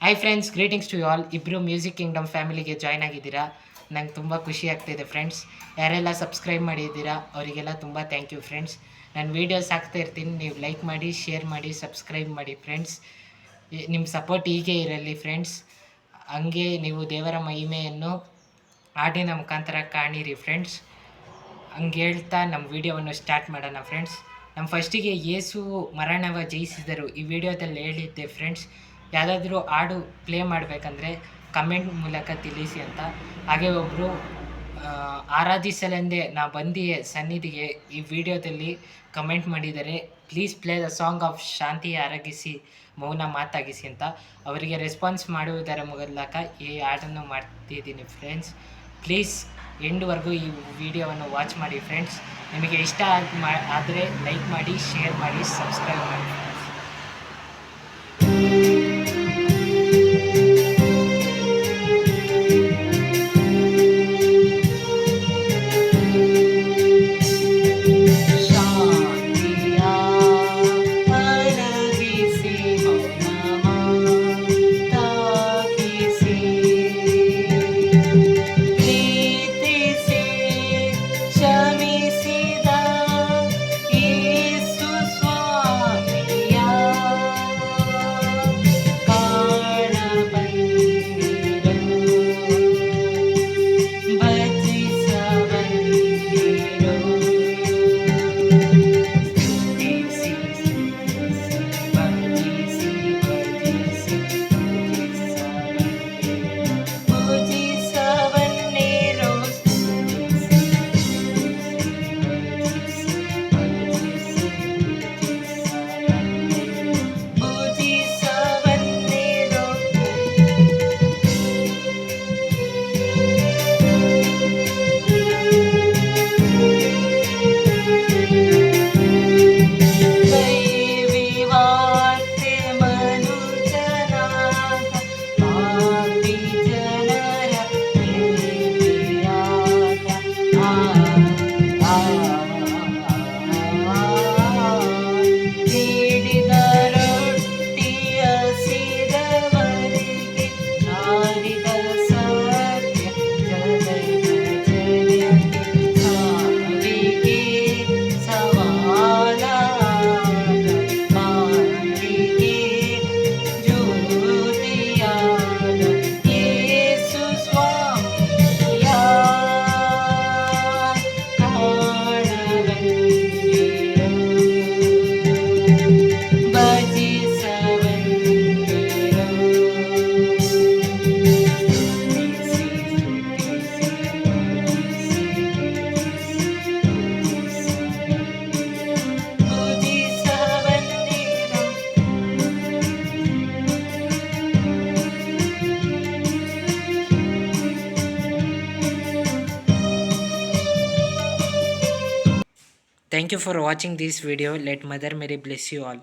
Hi friends, greetings to you all. ಇಬ್ಬರು music kingdom ಫ್ಯಾಮಿಲಿಗೆ join ಆಗಿದ್ದೀರಾ. ನಂಗೆ ತುಂಬ ಖುಷಿ ಆಗ್ತಿದೆ ಫ್ರೆಂಡ್ಸ್. ಯಾರೆಲ್ಲ ಸಬ್ಸ್ಕ್ರೈಬ್ ಮಾಡಿದ್ದೀರಾ ಅವರಿಗೆಲ್ಲ ತುಂಬ ಥ್ಯಾಂಕ್ ಯು ಫ್ರೆಂಡ್ಸ್. ನಾನು ವೀಡಿಯೋಸ್ ಹಾಕ್ತಾ ಇರ್ತೀನಿ, ನೀವು ಲೈಕ್ ಮಾಡಿ, ಶೇರ್ ಮಾಡಿ, ಸಬ್ಸ್ಕ್ರೈಬ್ ಮಾಡಿ ಫ್ರೆಂಡ್ಸ್. ನಿಮ್ಮ ಸಪೋರ್ಟ್ ಹೀಗೆ ಇರಲಿ ಫ್ರೆಂಡ್ಸ್. ಹಂಗೆ ನೀವು ದೇವರ ಮಹಿಮೆಯನ್ನು ಹಾಡಿನ ಮುಖಾಂತರ ಕಾಣಿರಿ ಫ್ರೆಂಡ್ಸ್. ಹಂಗೆ ಹೇಳ್ತಾ ನಮ್ಮ ವೀಡಿಯೋವನ್ನು ಸ್ಟಾರ್ಟ್ ಮಾಡೋಣ ಫ್ರೆಂಡ್ಸ್. ನಮ್ಮ ಫಸ್ಟಿಗೆ ಯೇಸು ಮರಣವ ಜಯಿಸಿದರು ಈ ವಿಡಿಯೋದಲ್ಲಿ ಹೇಳಿದ್ದೆ ಫ್ರೆಂಡ್ಸ್. ಯಾವುದಾದ್ರೂ ಹಾಡು ಪ್ಲೇ ಮಾಡಬೇಕಂದ್ರೆ ಕಮೆಂಟ್ ಮೂಲಕ ತಿಳಿಸಿ ಅಂತ. ಹಾಗೆ ಒಬ್ಬರು ಆರಾಧಿಸಲೆಂದೇ ನಾ ಬಂದಿಯೇ ಸನ್ನಿಧಿಗೆ ಈ ವಿಡಿಯೋದಲ್ಲಿ ಕಮೆಂಟ್ ಮಾಡಿದ್ದಾರೆ. Please play the song of ಶಾಂತಿ ಆರಗಿಸಿ ಮೌನ ಮಾತಾಗಿಸಿ ಅಂತ. ಅವರಿಗೆ ರೆಸ್ಪಾನ್ಸ್ ಮಾಡುವುದರ ಮೂಲಕ ಈ ಹಾಡನ್ನು ಮಾಡ್ತಿದ್ದೀನಿ ಫ್ರೆಂಡ್ಸ್. ಪ್ಲೀಸ್ ಎಂಡ್ವರೆಗೂ ಈ ವಿಡಿಯೋವನ್ನು ವಾಚ್ ಮಾಡಿ ಫ್ರೆಂಡ್ಸ್. ನಿಮಗೆ ಇಷ್ಟ ಆದರೆ ಲೈಕ್ ಮಾಡಿ, ಶೇರ್ ಮಾಡಿ, ಸಬ್ಸ್ಕ್ರೈಬ್ ಮಾಡಿ friends. Thank you for watching this video. Let Mother Mary bless you all.